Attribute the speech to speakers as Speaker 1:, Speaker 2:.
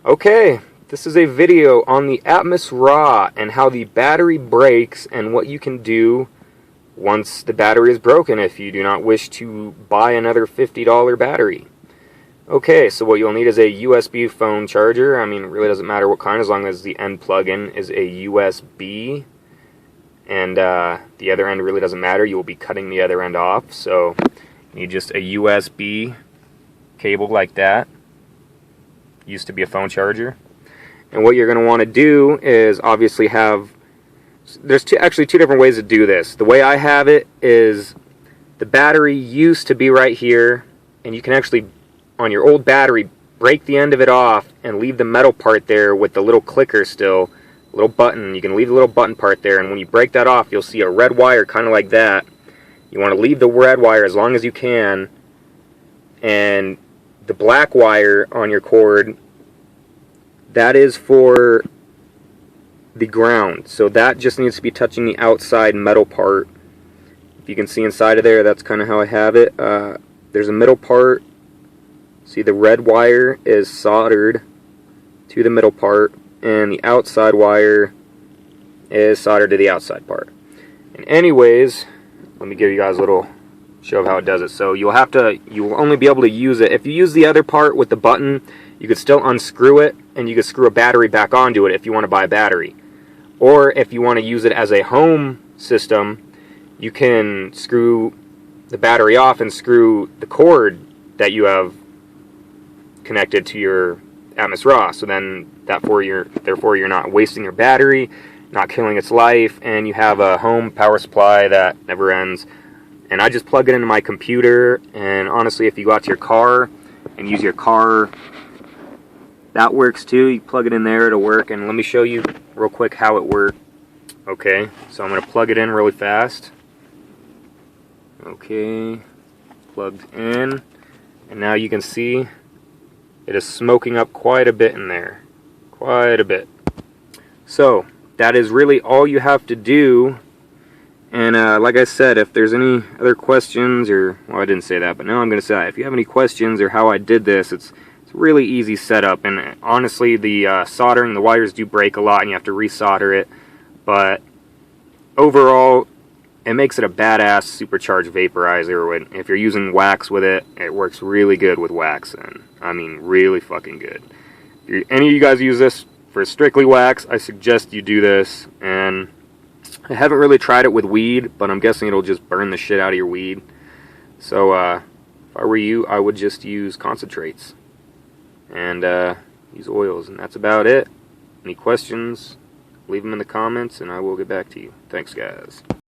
Speaker 1: Okay, this is a video on the Atmos Raw and how the battery breaks and what you can do once the battery is broken if you do not wish to buy another $50 battery. Okay, so what you'll need is a USB phone charger. I mean, it really doesn't matter what kind as long as the end plug-in is a USB, and the other end really doesn't matter. You will be cutting the other end off, so you need just a USB cable like that. Used to be a phone charger. And what you're going to want to do is obviously there's actually two different ways to do this. The way I have it is the battery used to be right here, and you can actually, on your old battery, break the end of it off and leave the metal part there with the little clicker still, little button. You can leave the little button part there, and when you break that off, you'll see a red wire kind of like that. You want to leave the red wire as long as you can, and the black wire on your cord, that is for the ground. So that just needs to be touching the outside metal part. If you can see inside of there, that's kind of how I have it. There's a middle part. See, the red wire is soldered to the middle part, and the outside wire is soldered to the outside part. And anyways, let me give you guys a little show of how it does it. So you will only be able to use it if you use the other part with the button. You could still unscrew it, and you could screw a battery back onto it if you want to buy a battery. Or if you want to use it as a home system, you can screw the battery off and screw the cord that you have connected to your Atmos Raw. So then therefore you're not wasting your battery, not killing its life, and you have a home power supply that never ends. And I just plug it into my computer, and honestly, if you go out to your car and use your car, that works too. You plug it in there, it'll work. And let me show you real quick how it works. Okay, so I'm going to plug it in really fast. Okay, plugged in, and now you can see it is smoking up quite a bit in there. Quite a bit. So that is really all you have to do. And like I said, if there's any other questions, or, well, I didn't say that, but now I'm going to say, if you have any questions or how I did this, it's really easy setup. And honestly, the soldering, the wires do break a lot, and you have to resolder it. But overall, it makes it a badass supercharged vaporizer. If you're using wax with it, it works really good with wax. And I mean, really fucking good. If any of you guys use this for strictly wax, I suggest you do this. And I haven't really tried it with weed, but I'm guessing it'll just burn the shit out of your weed. So if I were you, I would just use concentrates and use oils, and that's about it. Any questions, leave them in the comments and I will get back to you. Thanks, guys.